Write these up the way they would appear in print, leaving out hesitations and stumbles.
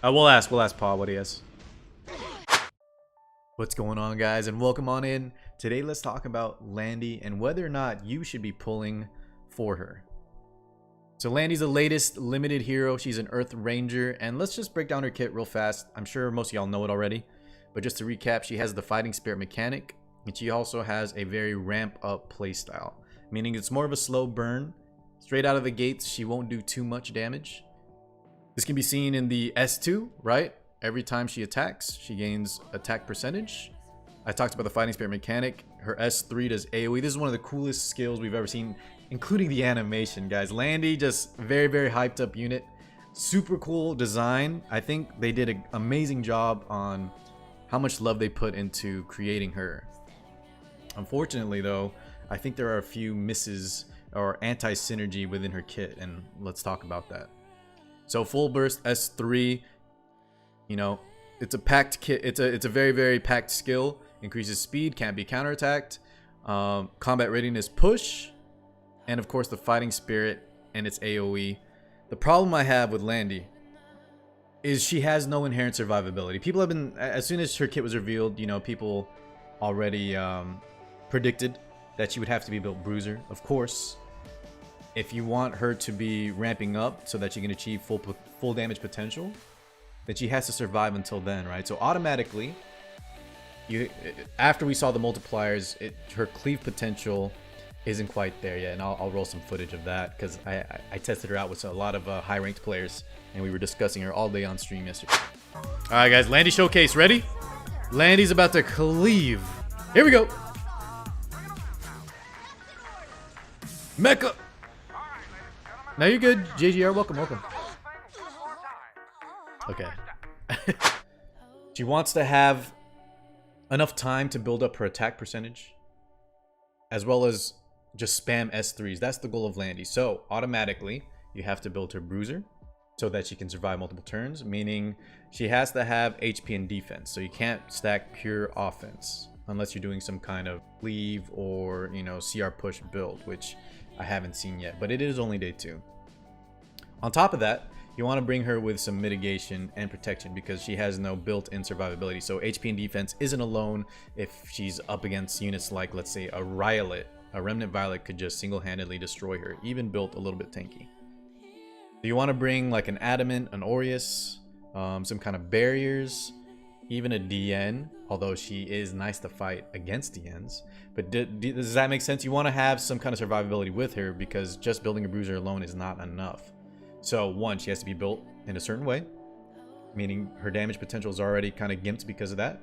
We'll ask Paul what he has. What's going on, guys, and welcome on in. Today, let's talk about Landy and whether or not you should be pulling for her. So Landy's the latest limited hero. She's an Earth Ranger, and let's just break down her kit real fast. I'm sure most of y'all know it already, but just to recap, she has the Fighting Spirit mechanic, and she also has a very ramp up playstyle, meaning it's more of a slow burn. Straight out of the gates, she won't do too much damage. This can be seen in the S2, right? Every time she attacks, she gains attack percentage. I talked about the Fighting Spirit mechanic. Her S3 does AoE. This is one of the coolest skills we've ever seen, including the animation, guys. Landy, just very, very hyped up unit. Super cool design. I think they did an amazing job on how much love they put into creating her. Unfortunately, though, I think there are a few misses or anti-synergy within her kit, and let's talk about that. So full burst S3, you know, it's a packed kit. It's a very, very packed skill. Increases speed, can't be counterattacked. Combat readiness push, and of course the Fighting Spirit and its AoE. The problem I have with Landy is she has no inherent survivability. People have been, as soon as her kit was revealed, you know, people already predicted that she would have to be built bruiser. Of course, if you want her to be ramping up so that she can achieve full damage potential, then she has to survive until then, right? So automatically, after we saw the multipliers, her cleave potential isn't quite there yet, and I'll roll some footage of that because I tested her out with a lot of high-ranked players, and we were discussing her all day on stream yesterday. All right, guys, Landy showcase, ready? Landy's about to cleave. Here we go. Mecha. Now you're good, JGR. Welcome, welcome. Okay. She wants to have enough time to build up her attack percentage, as well as just spam S3s. That's the goal of Landy. So automatically, you have to build her bruiser so that she can survive multiple turns, meaning she has to have HP and defense. So you can't stack pure offense unless you're doing some kind of cleave or, you know, CR push build, which I haven't seen yet, but it is only day 2. On top of that, you want to bring her with some mitigation and protection because she has no built-in survivability. So HP and defense isn't alone if she's up against units like, let's say, a Riolet. A Remnant Violet could just single-handedly destroy her, even built a little bit tanky. So you want to bring like an Adamant, an Aureus, some kind of barriers, even a DN, although she is nice to fight against DNs. But does that make sense? You want to have some kind of survivability with her because just building a bruiser alone is not enough. So one, she has to be built in a certain way, meaning her damage potential is already kind of gimped because of that.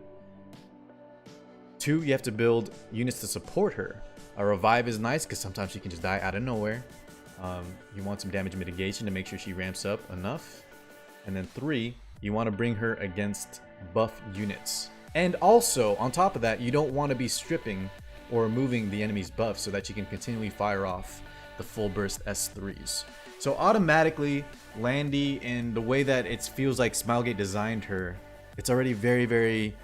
2, you have to build units to support her. A revive is nice because sometimes she can just die out of nowhere. You want some damage mitigation to make sure she ramps up enough. And then 3, you want to bring her against buff units. And also, on top of that, you don't want to be stripping or removing the enemy's buff so that you can continually fire off the full burst S3s. So automatically, Landy, in the way that it feels like Smilegate designed her, it's already very, very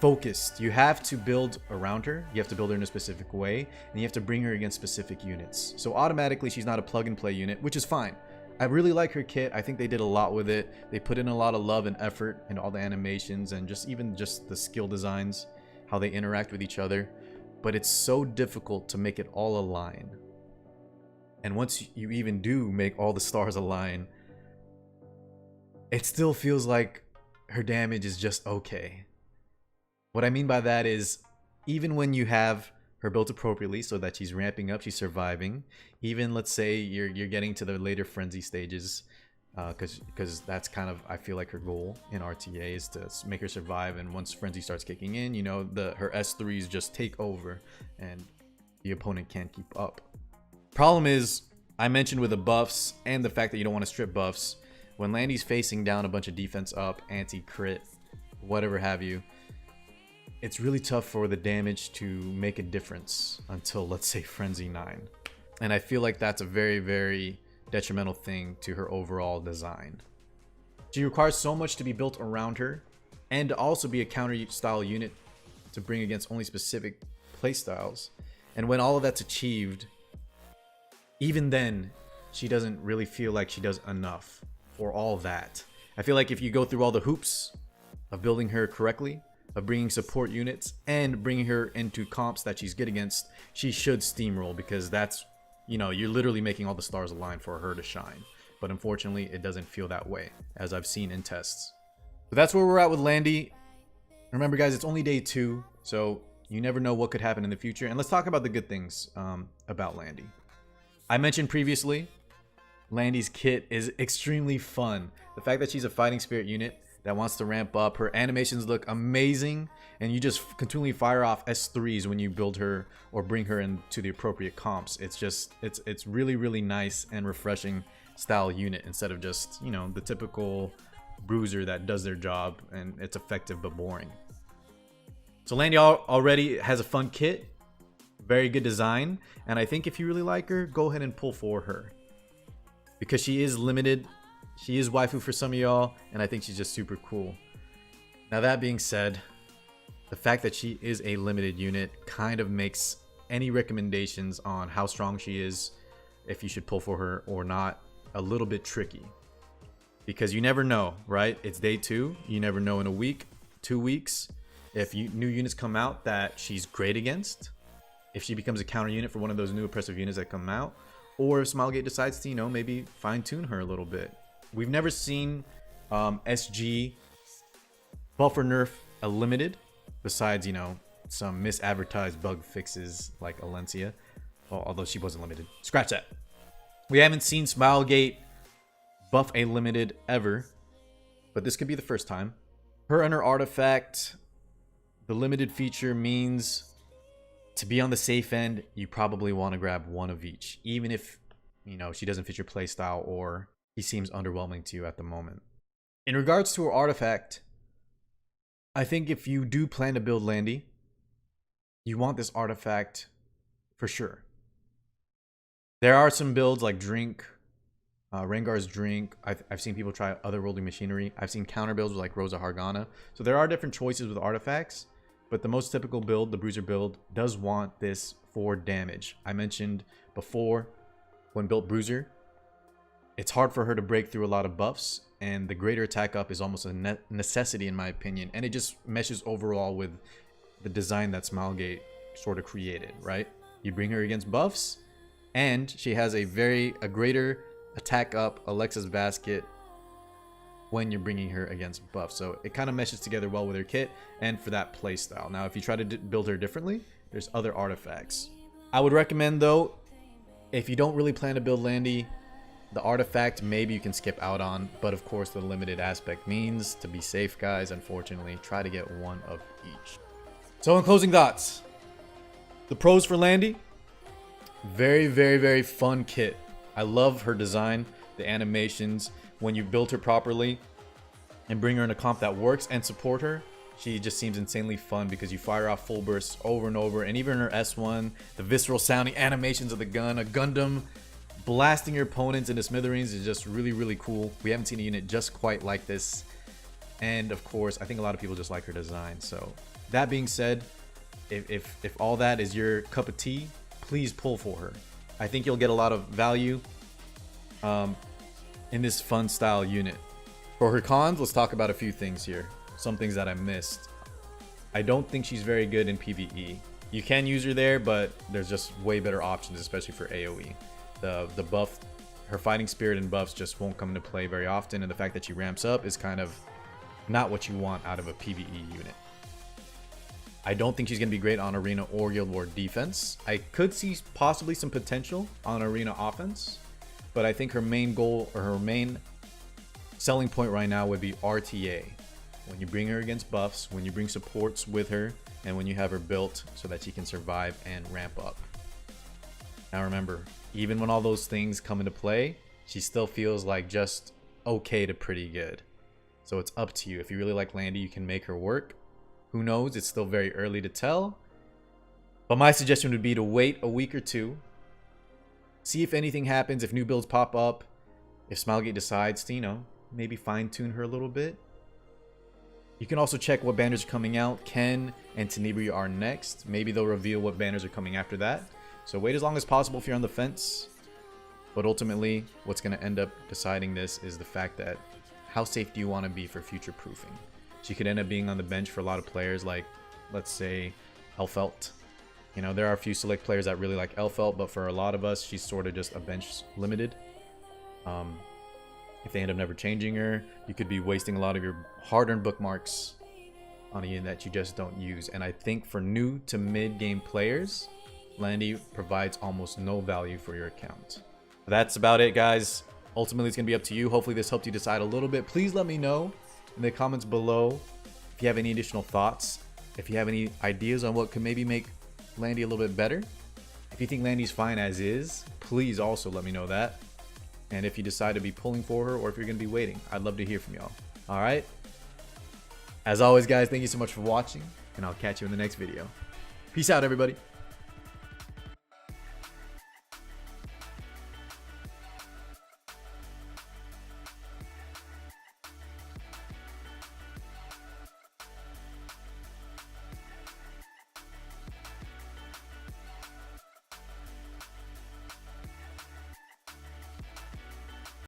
focused. You have to build around her. You have to build her in a specific way, and you have to bring her against specific units. So automatically, she's not a plug-and-play unit, which is fine. I really like her kit. I think they did a lot with it. They put in a lot of love and effort in all the animations and even just the skill designs, how they interact with each other. But it's so difficult to make it all align. And once you even do make all the stars align, it still feels like her damage is just okay. What I mean by that is, even when you have her built appropriately so that she's ramping up, she's surviving, even let's say you're getting to the later frenzy stages, because that's kind of, I feel like, her goal in RTA is to make her survive, and once frenzy starts kicking in, you know, her S3s just take over and the opponent can't keep up. Problem is, I mentioned with the buffs and the fact that you don't want to strip buffs, when Landy's facing down a bunch of defense up, anti-crit, whatever have you, it's really tough for the damage to make a difference until, let's say, Frenzy 9. And I feel like that's a very, very detrimental thing to her overall design. She requires so much to be built around her and to also be a counter-style unit to bring against only specific playstyles. And when all of that's achieved, even then, she doesn't really feel like she does enough. or all that. I feel like if you go through all the hoops of building her correctly, of bringing support units, and bringing her into comps that she's good against, she should steamroll, because that's, you know, you're literally making all the stars align for her to shine. But unfortunately, it doesn't feel that way, as I've seen in tests. So that's where we're at with Landy. Remember, guys, it's only day 2, so you never know what could happen in the future. And let's talk about the good things about Landy. I mentioned previously, Landy's kit is extremely fun. The fact that she's a fighting spirit unit that wants to ramp up, her animations look amazing, and you just continually fire off S3s when you build her or bring her into the appropriate comps. It's just, it's really, really nice and refreshing style unit, instead of just, you know, the typical bruiser that does their job and it's effective but boring. So Landy already has a fun kit, very good design, and I think if you really like her, go ahead and pull for her, because she is limited. She is waifu for some of y'all, and I think she's just super cool. Now, that being said, the fact that she is a limited unit kind of makes any recommendations on how strong she is, if you should pull for her or not, a little bit tricky. Because you never know, right? It's day 2. You never know in a week, 2 weeks, if new units come out that she's great against, if she becomes a counter unit for one of those new oppressive units that come out, or if Smilegate decides to, you know, maybe fine-tune her a little bit. We've never seen SG buff or nerf a limited, besides, you know, some misadvertised bug fixes like Alencia, although she wasn't limited. Scratch that. We haven't seen Smilegate buff a limited ever, but this could be the first time. Her and her artifact, the limited feature means, to be on the safe end, you probably want to grab one of each, even if, you know, she doesn't fit your playstyle or he seems underwhelming to you at the moment. In regards to her artifact, I think if you do plan to build Landy, you want this artifact for sure. There are some builds like Drink, Rengar's Drink. I've seen people try otherworldly machinery. I've seen counter builds with like Rosa Hargana. So there are different choices with artifacts, but the most typical build, the Bruiser build, does want this for damage. I mentioned before, when built Bruiser, it's hard for her to break through a lot of buffs, and the greater attack up is almost a necessity in my opinion, and it just meshes overall with the design that Smilegate sort of created, right? You bring her against buffs, and she has a greater attack up Alexa's basket when you're bringing her against buffs. So it kind of meshes together well with her kit and for that playstyle. Now, if you try to build her differently, there's other artifacts. I would recommend, though, if you don't really plan to build Landy, the artifact maybe you can skip out on, but of course the limited aspect means, to be safe, guys, unfortunately, try to get one of each. So in closing thoughts, the pros for Landy, very, very, very fun kit. I love her design, the animations. When you build her properly and bring her in a comp that works and support her, she just seems insanely fun, because you fire off full bursts over and over, and even her S1, the visceral sounding animations of the gun, a Gundam blasting your opponents into smithereens is just really, really cool. We haven't seen a unit just quite like this. And of course, I think a lot of people just like her design. So that being said, if all that is your cup of tea, please pull for her. I think you'll get a lot of value in this fun style unit. For her cons, let's talk about a few things here. Some things that I missed. I don't think she's very good in PvE. You can use her there, but there's just way better options, especially for AoE. The buff, her fighting spirit and buffs just won't come into play very often, and the fact that she ramps up is kind of not what you want out of a PvE unit. I don't think she's going to be great on Arena or Guild War defense. I could see possibly some potential on Arena offense, but I think her main goal, or her main selling point right now, would be RTA. When you bring her against buffs, when you bring supports with her, and when you have her built so that she can survive and ramp up. Now remember, even when all those things come into play, she still feels like just okay to pretty good. So it's up to you. If you really like Landy, you can make her work. Who knows? It's still very early to tell. But my suggestion would be to wait a week or two. See if anything happens, if new builds pop up. If Smilegate decides to, you know, maybe fine-tune her a little bit. You can also check what banners are coming out. Ken and Tenebria are next. Maybe they'll reveal what banners are coming after that. So wait as long as possible if you're on the fence. But ultimately, what's going to end up deciding this is the fact that how safe do you want to be for future proofing? She could end up being on the bench for a lot of players like, let's say, Elfelt. You know, there are a few select players that really like Elfelt, but for a lot of us, she's sort of just a bench limited. If they end up never changing her, you could be wasting a lot of your hard-earned bookmarks on a unit that you just don't use. And I think for new to mid-game players, Landy provides almost no value for your account. That's about it, guys. Ultimately, it's going to be up to you. Hopefully, this helped you decide a little bit. Please let me know in the comments below if you have any additional thoughts, if you have any ideas on what could maybe make Landy a little bit better. If you think Landy's fine as is, please also let me know that. And if you decide to be pulling for her or if you're going to be waiting, I'd love to hear from y'all. All right? As always, guys, thank you so much for watching, and I'll catch you in the next video. Peace out, everybody.